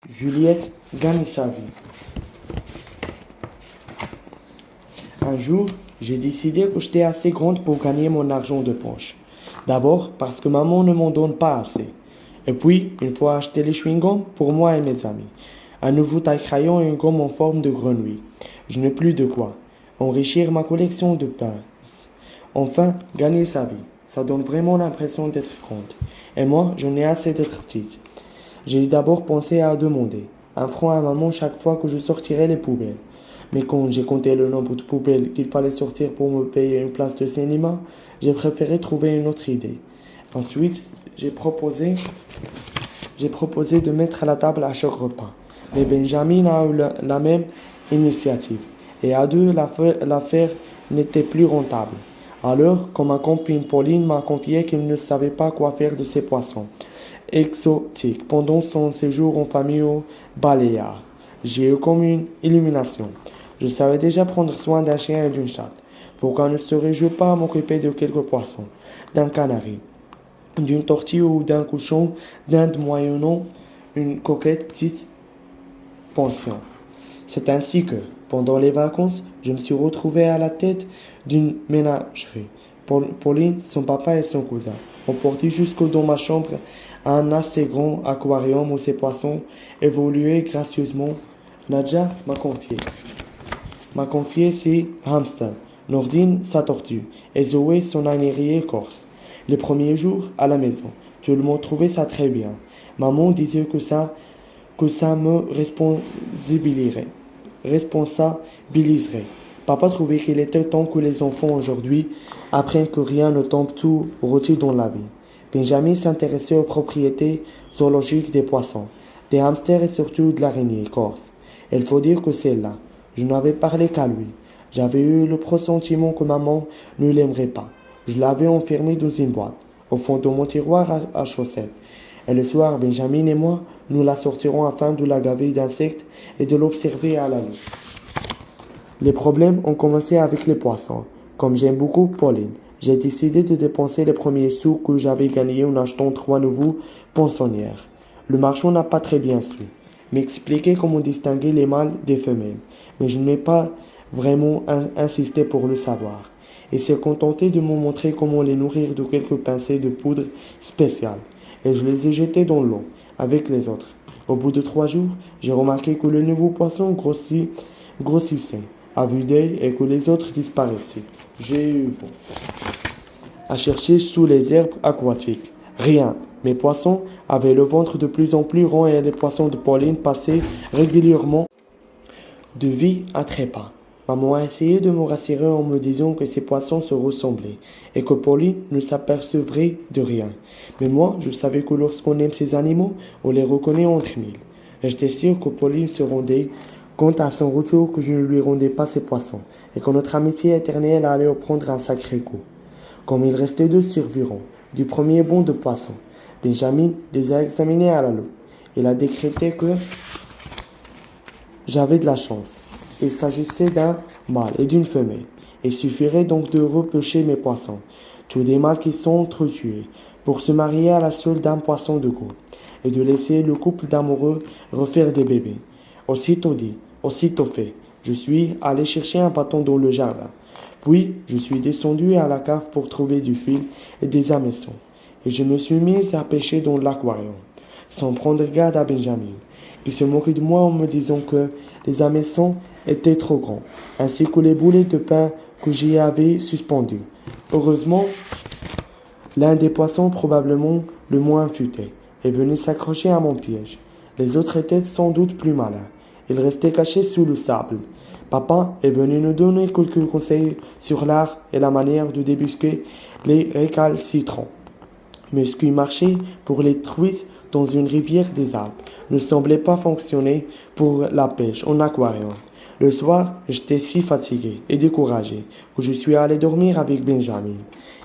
Juliette gagne sa vie. Un jour, j'ai décidé que j'étais assez grande pour gagner mon argent de poche. D'abord parce que maman ne m'en donne pas assez. Et puis, une fois acheté les chewing-gums pour moi et mes amis. Un nouveau taille-crayon et une gomme en forme de grenouille. Je n'ai plus de quoi enrichir ma collection de pinces. Enfin, gagner sa vie. Ça donne vraiment l'impression d'être grande. Et moi, j'en ai assez d'être petite. J'ai d'abord pensé à demander 1 franc à maman chaque fois que je sortirais les poubelles. Mais quand j'ai compté le nombre de poubelles qu'il fallait sortir pour me payer une place de cinéma, j'ai préféré trouver une autre idée. Ensuite, j'ai proposé de mettre à la table à chaque repas. Mais Benjamin a eu la même initiative. Et à deux, l'affaire n'était plus rentable. Alors, quand ma copine Pauline m'a confié qu'elle ne savait pas quoi faire de ces poissons exotiques pendant son séjour en famille au Baléares, j'ai eu comme une illumination. Je savais déjà prendre soin d'un chien et d'une chatte. Pourquoi ne serais-je pas m'occuper de quelques poissons, d'un canari, d'une tortue ou d'un cochon d'Inde moyennant une coquette petite pension? C'est ainsi que, pendant les vacances, je me suis retrouvé à la tête d'une ménagerie. Pauline, son papa et son cousin ont porté dans ma chambre un assez grand aquarium où ces poissons évoluaient gracieusement. Nadja m'a confié ses hamsters, Nordine sa tortue et Zoé son anierier corse. Les premiers jours à la maison, tout le monde trouvait ça très bien. Maman disait que ça me responsabiliserait. Papa trouvait qu'il était temps que les enfants aujourd'hui apprennent que rien ne tombe tout rôti dans la vie. Benjamin s'intéressait aux propriétés zoologiques des poissons, des hamsters et surtout de l'araignée corse. Il faut dire que celle-là, je n'avais parlé qu'à lui. J'avais eu le pressentiment que maman ne l'aimerait pas. Je l'avais enfermée dans une boîte, au fond de mon tiroir à chaussettes. Et le soir, Benjamin et moi, nous la sortirons afin de la gaver d'insectes et de l'observer à la nuit. Les problèmes ont commencé avec les poissons. Comme j'aime beaucoup Pauline, j'ai décidé de dépenser les premiers sous que j'avais gagnés en achetant 3 nouveaux poissonnières. Le marchand n'a pas très bien su m'expliquer comment distinguer les mâles des femelles, mais je n'ai pas vraiment insisté pour le savoir. Il s'est contenté de me montrer comment les nourrir de quelques pincées de poudre spéciale, et je les ai jetés dans l'eau avec les autres. Au bout de 3 jours, j'ai remarqué que le nouveau poisson grossissait à vue d'œil et que les autres disparaissaient. J'ai eu bon à chercher sous les herbes aquatiques. Rien. Mes poissons avaient le ventre de plus en plus rond et les poissons de Pauline passaient régulièrement de vie à trépas. Maman a essayé de me rassurer en me disant que ces poissons se ressemblaient et que Pauline ne s'apercevrait de rien. Mais moi, je savais que lorsqu'on aime ces animaux, on les reconnaît entre mille. Et j'étais sûr que Pauline se rendait compte à son retour que je ne lui rendais pas ses poissons et que notre amitié éternelle allait prendre un sacré coup. Comme il restait 2 survivants du premier bond de poissons, Benjamin les a examinés à la loupe. Il a décrété que j'avais de la chance. Il s'agissait d'un mâle et d'une femelle. Il suffirait donc de repêcher mes poissons, tous des mâles qui sont entretués, pour se marier à la seule d'un poisson de goût, et de laisser le couple d'amoureux refaire des bébés. Aussitôt dit, aussitôt fait, je suis allé chercher un bâton dans le jardin. Puis, je suis descendu à la cave pour trouver du fil et des hameçons, et je me suis mis à pêcher dans l'aquarium, sans prendre garde à Benjamin, qui se moquait de moi en me disant que les hameçons étaient trop grands, ainsi que les boulets de pain que j'y avais suspendus. Heureusement, l'un des poissons, probablement le moins futé, est venu s'accrocher à mon piège. Les autres étaient sans doute plus malins. Ils restaient cachés sous le sable. Papa est venu nous donner quelques conseils sur l'art et la manière de débusquer les récalcitrants. Mais ce qui marchait pour les truites dans une rivière des Alpes ne semblait pas fonctionner pour la pêche en aquarium. Le soir, j'étais si fatigué et découragé que je suis allé dormir avec Benjamin.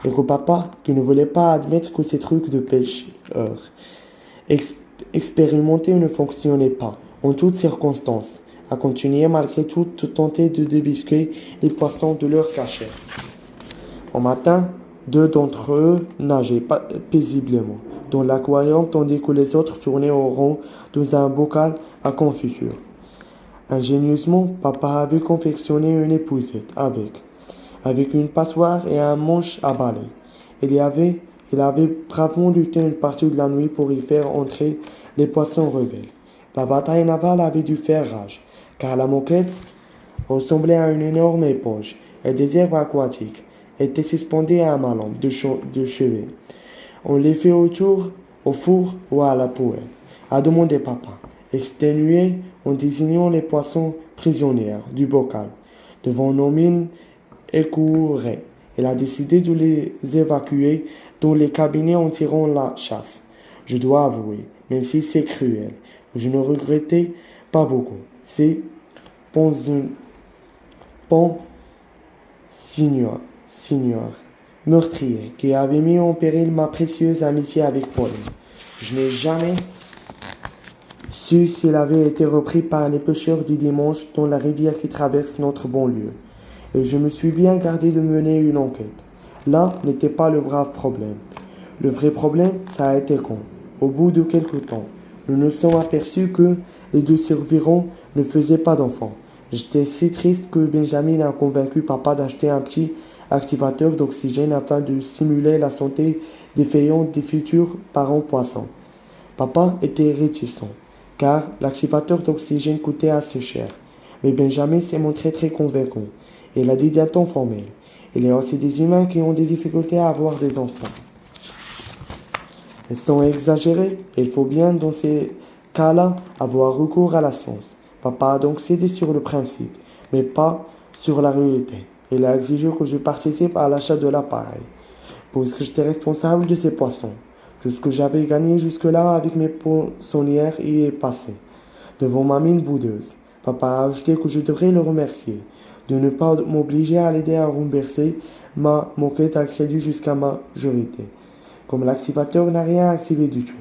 Et que papa, qui ne voulait pas admettre que ces trucs de pêcheurs expérimentés ne fonctionnaient pas, en toutes circonstances, a continué malgré tout de tenter de débusquer les poissons de leur cachette. Au matin, Deux d'entre eux nageaient paisiblement dans l'aquarium tandis que les autres tournaient au rond dans un bocal à confiture. Ingénieusement, papa avait confectionné une épousette avec une passoire et un manche à balai. Il avait bravement lutté une partie de la nuit pour y faire entrer les poissons rebelles. La bataille navale avait dû faire rage, car la moquette ressemblait à une énorme éponge, et des herbes aquatiques étaient suspendues à ma lampe de chevet. On les fait au four ou à la poêle, a demandé papa, exténué en désignant les poissons prisonnières du bocal, devant nos mines écourées. Il a décidé de les évacuer dans les cabinets en tirant la chasse. Je dois avouer, même si c'est cruel, je ne regrettais pas beaucoup. C'est Signor meurtrier qui avait mis en péril ma précieuse amitié avec Pauline. Je n'ai jamais su s'il avait été repris par les pêcheurs du dimanche dans la rivière qui traverse notre banlieue. Et je me suis bien gardé de mener une enquête. Là n'était pas le grave problème. Le vrai problème, ça a été quand, au bout de quelque temps, nous nous sommes aperçus que les deux survivants ne faisaient pas d'enfants. J'étais si triste que Benjamin a convaincu papa d'acheter un petit activateur d'oxygène afin de simuler la santé défaillante des futurs parents poissons. Papa était réticent, car l'activateur d'oxygène coûtait assez cher. Mais Benjamin s'est montré très convaincant. Il a dit d'un ton formel. Il y a aussi des humains qui ont des difficultés à avoir des enfants. Elles sont exagérées. Il faut bien, dans ces cas-là, avoir recours à la science. Papa a donc cédé sur le principe, mais pas sur la réalité. Il a exigé que je participe à l'achat de l'appareil, puisque j'étais responsable de ces poissons. Tout ce que j'avais gagné jusque-là avec mes poissonnières y est passé, devant ma mine boudeuse. Papa a ajouté que je devrais le remercier de ne pas m'obliger à l'aider à rembourser ma moquette à crédit jusqu'à majorité. Comme l'activateur n'a rien activé du tout,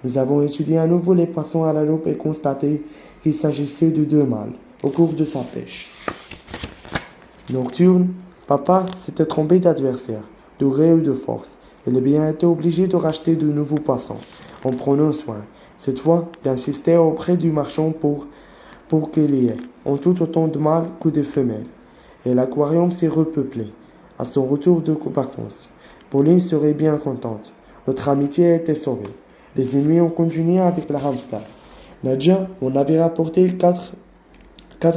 nous avons étudié à nouveau les poissons à la loupe et constaté qu'il s'agissait de deux mâles au cours de sa pêche. Nocturne, papa s'était trompé d'adversaire, de gré ou de force. Il a bien été obligé de racheter de nouveaux poissons, en prenant soin, cette fois, d'insister auprès du marchand pour qu'il y ait en tout autant de mâles que de femelles. Et l'aquarium s'est repeuplé, à son retour de vacances. Pauline serait bien contente. Notre amitié a été sauvée. Les ennemis ont continué avec la hamster. Nadja, on avait rapporté quatre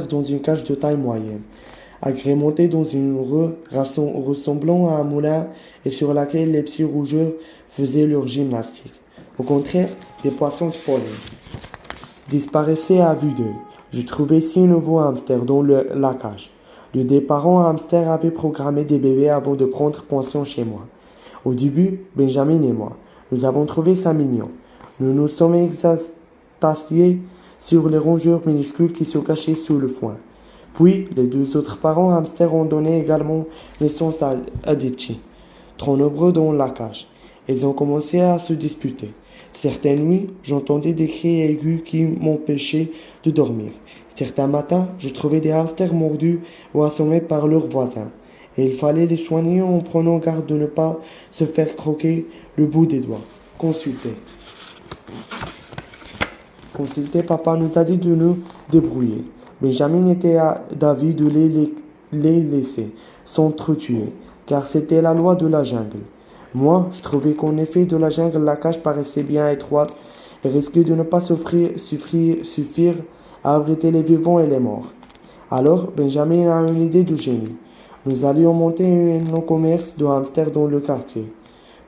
dans une cage de taille moyenne, agrémentée dans une rue ressemblant à un moulin et sur laquelle les petits rougeurs faisaient leur gymnastique. Au contraire, des poissons de Pauline disparaissaient à vue d'œil. Je trouvais 6 nouveaux hamsters dans la cage. Les deux parents hamsters avaient programmé des bébés avant de prendre pension chez moi. Au début, Benjamin et moi, nous avons trouvé ça mignon. Nous nous sommes extasiés sur les rongeurs minuscules qui se cachaient sous le foin. Puis, les deux autres parents hamsters ont donné également naissance à des petits, trop nombreux dans la cage. Ils ont commencé à se disputer. Certaines nuits, j'entendais des cris aigus qui m'empêchaient de dormir. Certains matins, je trouvais des hamsters mordus ou assommés par leurs voisins. Et il fallait les soigner en prenant garde de ne pas se faire croquer le bout des doigts. Consultez, papa nous a dit de nous débrouiller. Benjamin était d'avis de les laisser s'entretuer, car c'était la loi de la jungle. Moi, je trouvais qu'en effet de la jungle, la cage paraissait bien étroite et risquait de ne pas suffire à abriter les vivants et les morts. Alors, Benjamin a une idée de génie. Nous allions monter un commerce de hamsters dans le quartier,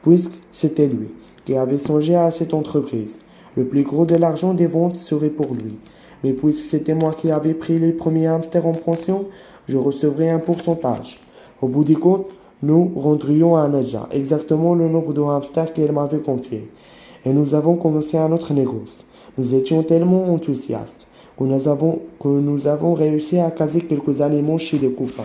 puisque c'était lui qui avait songé à cette entreprise. Le plus gros de l'argent des ventes serait pour lui. Mais puisque c'était moi qui avais pris les premiers hamsters en pension, je recevrais un pourcentage. Au bout du compte, nous rendrions à Nadja exactement le nombre de hamsters qu'elle m'avait confié. Et nous avons commencé un autre négoce. Nous étions tellement enthousiastes que nous avons réussi à caser quelques animaux chez des copains.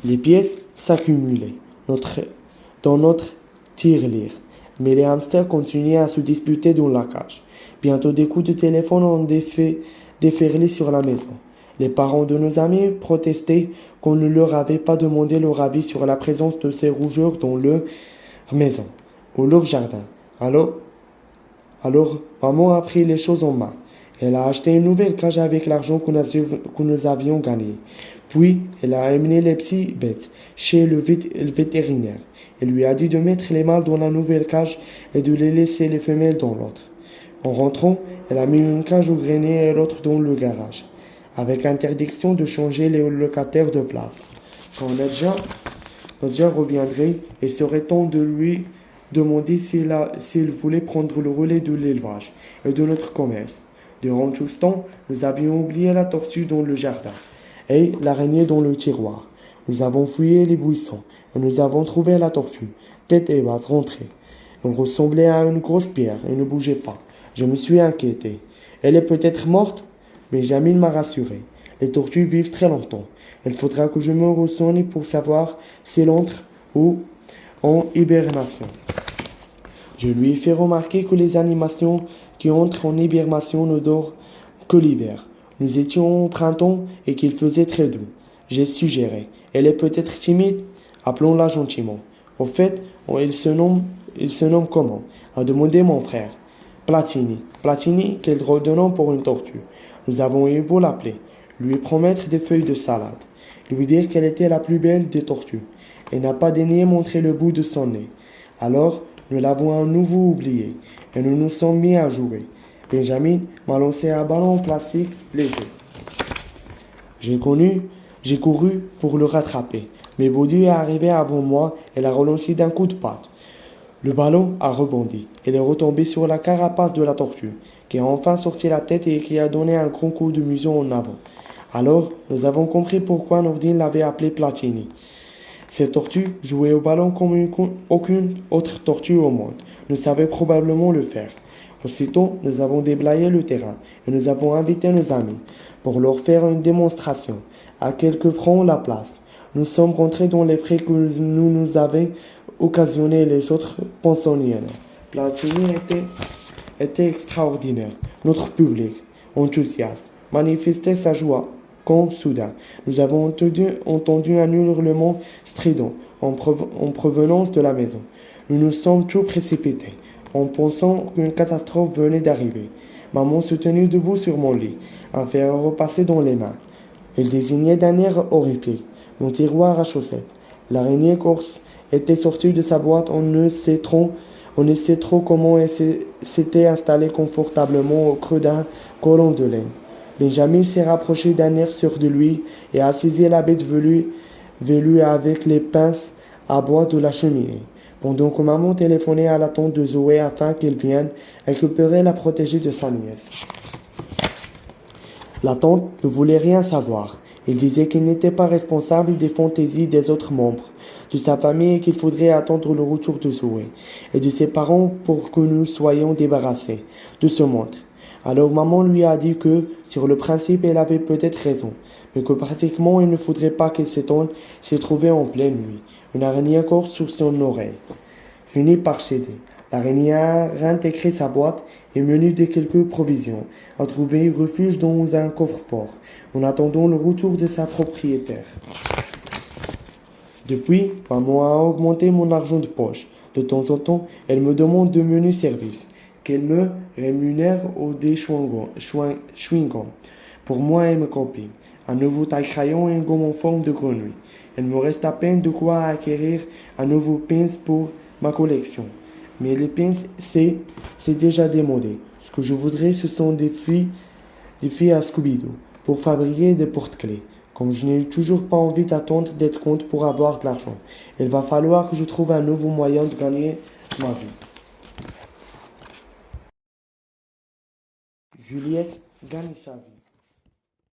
Les pièces s'accumulaient dans notre tirelire, mais les hamsters continuaient à se disputer dans la cage. Bientôt des coups de téléphone ont déferlé sur la maison. Les parents de nos amis protestaient qu'on ne leur avait pas demandé leur avis sur la présence de ces rougeurs dans leur maison ou leur jardin. Alors, maman a pris les choses en main. Elle a acheté une nouvelle cage avec l'argent que nous avions gagné. Puis, elle a amené les petits bêtes chez le vétérinaire. Elle lui a dit de mettre les mâles dans la nouvelle cage et de les laisser les femelles dans l'autre. En rentrant, elle a mis une cage au grenier et l'autre dans le garage, avec interdiction de changer les locataires de place. Quand Nadja reviendrait, il serait temps de lui demander s'il voulait prendre le relais de l'élevage et de notre commerce. Durant tout ce temps, nous avions oublié la tortue dans le jardin et l'araignée dans le tiroir. Nous avons fouillé les buissons et nous avons trouvé la tortue, tête et base rentrée. Elle ressemblait à une grosse pierre et ne bougeait pas. Je me suis inquiété. Elle est peut-être morte, mais Jamil m'a rassuré. Les tortues vivent très longtemps. Il faudra que je me renseigne pour savoir si elle entre ou en hibernation. Je lui ai fait remarquer que les animations qui entrent en hibernation ne dorment que l'hiver. Nous étions au printemps et qu'il faisait très doux. J'ai suggéré. Elle est peut-être timide. Appelons-la gentiment. Au fait, il se nomme comment? A demandé mon frère. Platini. Platini, quel drôle de nom pour une tortue. Nous avons eu beau l'appeler, lui promettre des feuilles de salade, lui dire qu'elle était la plus belle des tortues. Elle n'a pas daigné montrer le bout de son nez. Alors, nous l'avons à nouveau oublié et nous nous sommes mis à jouer. Benjamin m'a lancé un ballon en plastique léger. J'ai couru pour le rattraper, mais Baudu est arrivé avant moi et l'a relancé d'un coup de patte. Le ballon a rebondi. Il est retombé sur la carapace de la tortue, qui a enfin sorti la tête et qui a donné un grand coup de museau en avant. Alors, nous avons compris pourquoi Nordine l'avait appelé Platini. Cette tortue jouait au ballon comme aucune autre tortue au monde ne savait probablement le faire. Aussitôt, nous avons déblayé le terrain et nous avons invité nos amis pour leur faire une démonstration. À quelques francs la place, nous sommes rentrés dans les frais que nous avaient occasionné les autres pensionnaires. Platini était extraordinaire. Notre public, enthousiaste, manifestait sa joie quand, soudain, nous avons entendu un hurlement strident en provenance de la maison. Nous nous sommes tous précipités, en pensant qu'une catastrophe venait d'arriver. Maman se tenait debout sur mon lit, un fer repassé dans les mains. Elle désignait d'un air horrifique mon tiroir à chaussettes. L'araignée corse était sortie de sa boîte. On ne sait trop comment elle s'était installée confortablement au creux d'un colon de laine. Benjamin s'est rapproché d'un air sûr de lui et a saisi la bête velue avec les pinces à bois de la cheminée, pendant que maman téléphonait à la tante de Zoé afin qu'elle vienne récupérer la protégée de sa nièce. La tante ne voulait rien savoir. Elle disait qu'il n'était pas responsable des fantaisies des autres membres de sa famille et qu'il faudrait attendre le retour de Zoé et de ses parents pour que nous soyons débarrassés de ce monde. Alors maman lui a dit que, sur le principe, elle avait peut-être raison, mais que pratiquement il ne faudrait pas qu'elle s'étonne s'y trouvait en pleine nuit une araignée corse sur son oreille. Finit par céder. L'araignée a réintégré sa boîte et, muni de quelques provisions, a trouvé refuge dans un coffre-fort, en attendant le retour de sa propriétaire. Depuis, maman a augmenté mon argent de poche. De temps en temps, elle me demande de menus services, qu'elle me rémunère au des chewing-gums. Pour moi et mes copines, un nouveau taille-crayon et une gomme en forme de grenouille. Il me reste à peine de quoi acquérir un nouveau pince pour ma collection. Mais les pinces, c'est déjà démodé. Ce que je voudrais, ce sont des filles à Scooby-Doo pour fabriquer des porte-clés. Comme je n'ai toujours pas envie d'attendre d'être compte pour avoir de l'argent, il va falloir que je trouve un nouveau moyen de gagner ma vie. Juliette gagne sa vie.